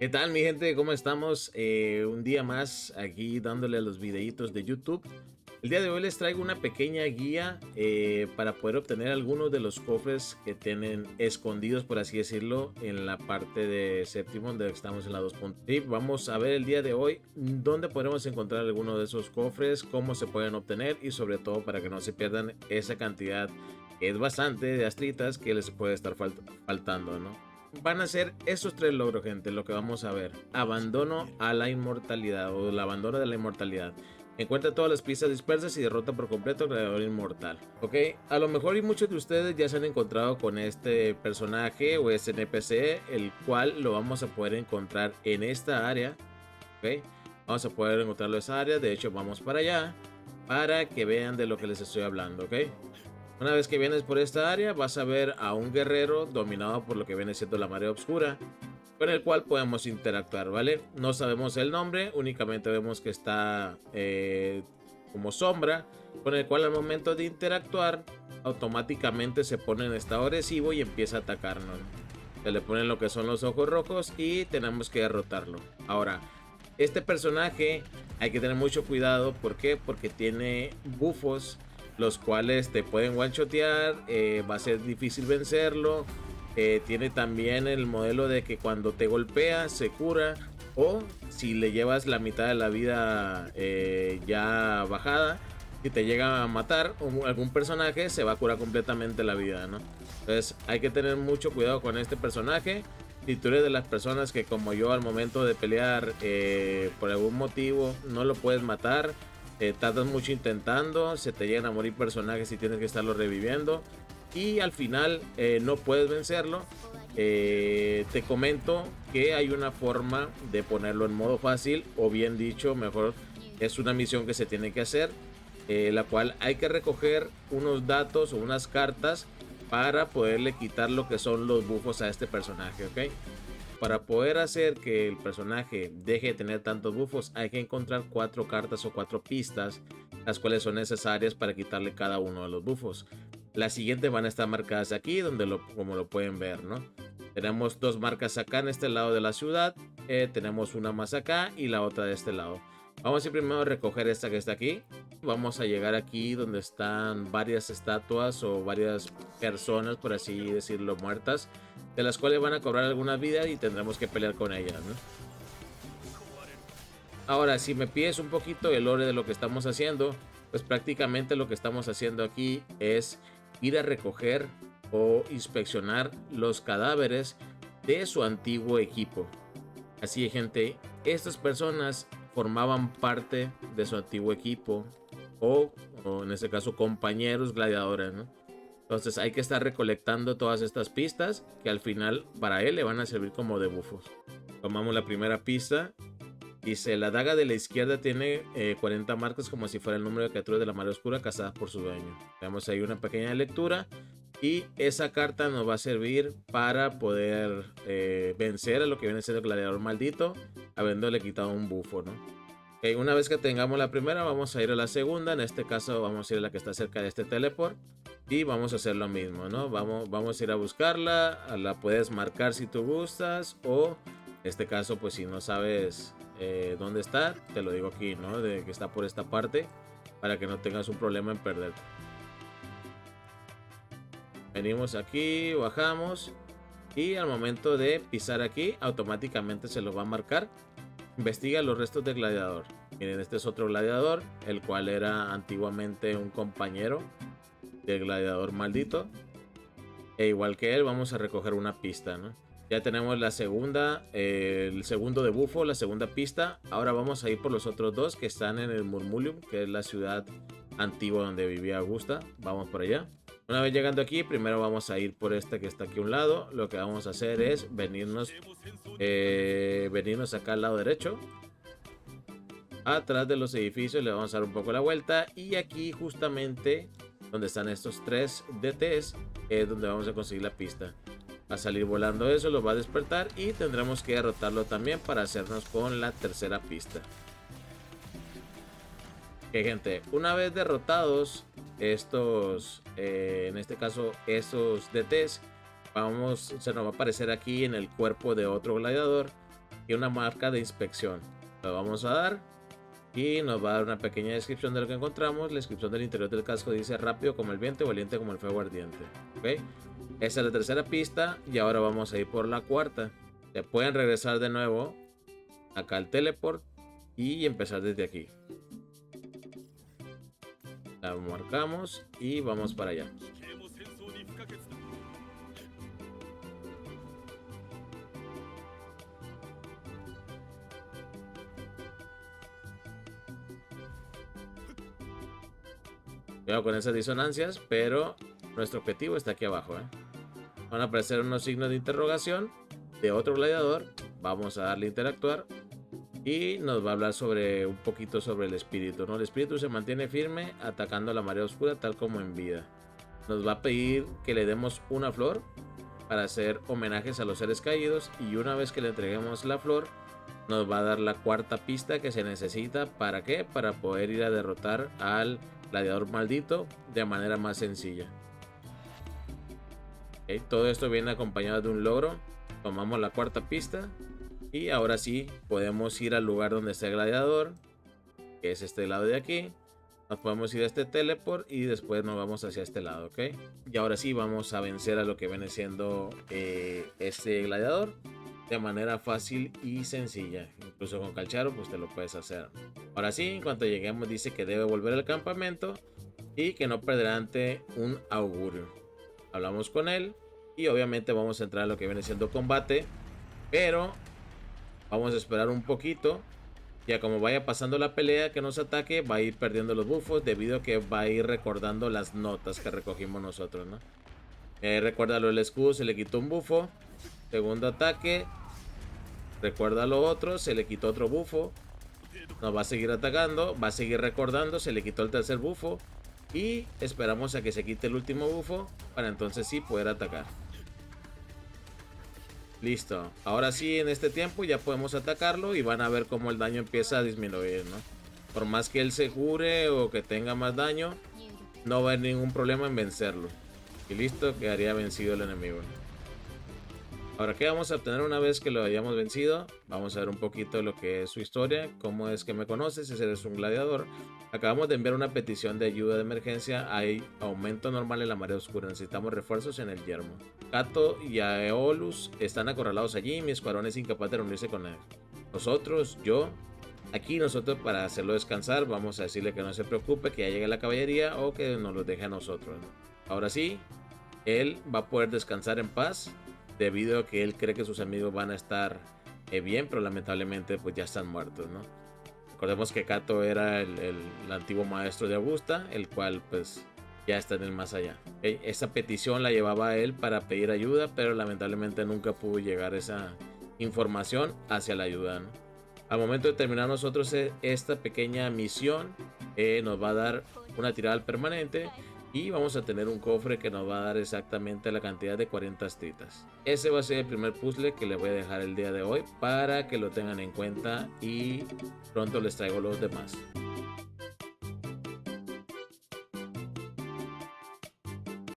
¿Qué tal, mi gente? ¿Cómo estamos? Un día más aquí dándole a los videitos de YouTube. El día de hoy les traigo una pequeña guía para poder obtener algunos de los cofres que tienen escondidos, por así decirlo, en la parte de séptimo, donde estamos en la 2. Sí, vamos a ver el día de hoy dónde podremos encontrar alguno de esos cofres, cómo se pueden obtener y sobre todo para que no se pierdan esa cantidad, que es bastante, de astritas que les puede estar faltando, ¿no? Van a ser esos tres logros, gente, lo que vamos a ver. Abandono a la inmortalidad o el abandono de la inmortalidad. Encuentra todas las piezas dispersas y derrota por completo al creador inmortal. Ok, a lo mejor y muchos de ustedes ya se han encontrado con este personaje o este NPC, el cual lo vamos a poder encontrar en esta área. Ok, vamos a poder encontrarlo en esa área. De hecho, vamos para allá para que vean de lo que les estoy hablando. Ok, una vez que vienes por esta área, vas a ver a un guerrero dominado por lo que viene siendo la marea oscura, con el cual podemos interactuar, ¿vale? No sabemos el nombre, únicamente vemos que está como sombra, con el cual al momento de interactuar, automáticamente se pone en estado agresivo y empieza a atacarnos. Se le ponen lo que son los ojos rojos y tenemos que derrotarlo. Ahora, este personaje hay que tener mucho cuidado, ¿por qué? Porque tiene bufos los cuales te pueden one-shotear, va a ser difícil vencerlo. Tiene también el modelo de que cuando te golpea se cura, o si le llevas la mitad de la vida ya bajada, si te llega a matar algún personaje, se va a curar completamente la vida, ¿no? Entonces hay que tener mucho cuidado con este personaje. Si tú eres de las personas que, como yo, al momento de pelear por algún motivo no lo puedes matar, tardas mucho intentando, se te llegan a morir personajes y tienes que estarlo reviviendo y al final no puedes vencerlo, te comento que hay una forma de ponerlo en modo fácil, o bien dicho, mejor, es una misión que se tiene que hacer, la cual hay que recoger unos datos o unas cartas para poderle quitar lo que son los buffos a este personaje, ¿ok? Para poder hacer que el personaje deje de tener tantos buffos, hay que encontrar 4 cartas o 4 pistas, las cuales son necesarias para quitarle cada uno de los buffos. Las siguientes van a estar marcadas aquí, como lo pueden ver, ¿no? Tenemos 2 marcas acá en este lado de la ciudad, tenemos una más acá y la otra de este lado. Vamos a ir primero a recoger esta que está aquí. Vamos a llegar aquí donde están varias estatuas o varias personas, por así decirlo, muertas, de las cuales van a cobrar alguna vida y tendremos que pelear con ellas, ¿no? Ahora, si me pides un poquito el lore de lo que estamos haciendo, pues prácticamente lo que estamos haciendo aquí es ir a recoger o inspeccionar los cadáveres de su antiguo equipo. Así, gente, estas personas formaban parte de su antiguo equipo o en este caso compañeros gladiadores, ¿no? Entonces hay que estar recolectando todas estas pistas que al final para él le van a servir como de bufos. Tomamos la primera pista. Dice, la daga de la izquierda tiene 40 marcas como si fuera el número de criaturas de la marea oscura cazadas por su dueño. Tenemos ahí una pequeña lectura. Y esa carta nos va a servir para poder vencer a lo que viene siendo el gladiador maldito, habiéndole quitado un bufo, ¿no? Okay, una vez que tengamos la primera, vamos a ir a la segunda. En este caso, vamos a ir a la que está cerca de este teleport. Y vamos a hacer lo mismo, ¿no? Vamos a ir a buscarla. La puedes marcar si tú gustas. O en este caso, pues si no sabes dónde está, te lo digo aquí, ¿no? De que está por esta parte. Para que no tengas un problema en perderte. Venimos aquí, bajamos y al momento de pisar aquí automáticamente se lo va a marcar. Investiga los restos del gladiador. Miren, este es otro gladiador, el cual era antiguamente un compañero del gladiador maldito. E igual que él vamos a recoger una pista, ¿no? Ya tenemos la segunda, el segundo de bufo, la segunda pista. Ahora vamos a ir por los otros dos que están en el Murmulium, que es la ciudad antigua donde vivía Augusta. Vamos por allá. Una vez llegando aquí, primero vamos a ir por esta que está aquí a un lado. Lo que vamos a hacer es venirnos acá al lado derecho. Atrás de los edificios le vamos a dar un poco la vuelta. Y aquí justamente donde están estos 3 DTs es donde vamos a conseguir la pista. Va a salir volando eso, lo va a despertar y tendremos que derrotarlo también para hacernos con la tercera pista. Ok, gente, una vez derrotados estos, en este caso estos DTs, se nos va a aparecer aquí en el cuerpo de otro gladiador, y una marca de inspección. Lo vamos a dar y nos va a dar una pequeña descripción de lo que encontramos. La descripción del interior del casco dice: rápido como el viento, valiente como el fuego ardiente. ¿Ok? Esa es la tercera pista y ahora vamos a ir por la cuarta. Se pueden regresar de nuevo acá al teleport y empezar desde aquí. La marcamos y vamos para allá. Cuidado con esas disonancias, pero nuestro objetivo está aquí abajo. Van a aparecer unos signos de interrogación de otro gladiador. Vamos a darle a interactuar y nos va a hablar sobre un poquito sobre el espíritu, ¿no? El espíritu se mantiene firme atacando a la marea oscura tal como en vida. Nos va a pedir que le demos una flor para hacer homenajes a los seres caídos, y una vez que le entreguemos la flor nos va a dar la cuarta pista que se necesita. ¿Para qué? Para poder ir a derrotar al gladiador maldito de manera más sencilla. Okay, todo esto viene acompañado de un logro. Tomamos la cuarta pista y ahora sí podemos ir al lugar donde está el gladiador, que es este lado de aquí. Nos podemos ir a este teleport y después nos vamos hacia este lado, ¿ok? Y ahora sí vamos a vencer a lo que viene siendo este gladiador de manera fácil y sencilla. Incluso con Calcharo pues te lo puedes hacer. Ahora sí, en cuanto lleguemos dice que debe volver al campamento y que no perderá ante un augurio. Hablamos con él y obviamente vamos a entrar a lo que viene siendo combate, pero vamos a esperar un poquito. Ya como vaya pasando la pelea que nos ataque, va a ir perdiendo los buffos debido a que va a ir recordando las notas que recogimos nosotros, ¿no? Recuérdalo, el escudo se le quitó un bufo. Segundo ataque, recuerda lo otro, se le quitó otro bufo. Nos va a seguir atacando, va a seguir recordando, se le quitó el tercer bufo. Y esperamos a que se quite el último bufo para entonces sí poder atacar. Listo, ahora sí en este tiempo ya podemos atacarlo y van a ver cómo el daño empieza a disminuir, ¿no? Por más que él se cure o que tenga más daño, no va a haber ningún problema en vencerlo. Y listo, quedaría vencido el enemigo. Ahora, ¿qué vamos a obtener una vez que lo hayamos vencido? Vamos a ver un poquito lo que es su historia, cómo es que me conoces, si eres un gladiador. Acabamos de enviar una petición de ayuda de emergencia. Hay aumento normal en la marea oscura. Necesitamos refuerzos en el yermo. Kato y Aeolus están acorralados allí. Mi escuadrón es incapaz de reunirse con él. Nosotros, aquí nosotros para hacerlo descansar, vamos a decirle que no se preocupe, que ya llegue la caballería o que nos lo deje a nosotros, ¿no? Ahora sí, él va a poder descansar en paz debido a que él cree que sus amigos van a estar bien, pero lamentablemente pues ya están muertos, ¿no? Recordemos que Kato era el antiguo maestro de Augusta, el cual pues ya está en el más allá. Esa petición la llevaba a él para pedir ayuda, pero lamentablemente nunca pudo llegar esa información hacia la ayuda, ¿no? Al momento de terminar nosotros esta pequeña misión, nos va a dar una tirada al permanente y vamos a tener un cofre que nos va a dar exactamente la cantidad de 40 estritas. Ese va a ser el primer puzzle que les voy a dejar el día de hoy para que lo tengan en cuenta y pronto les traigo los demás.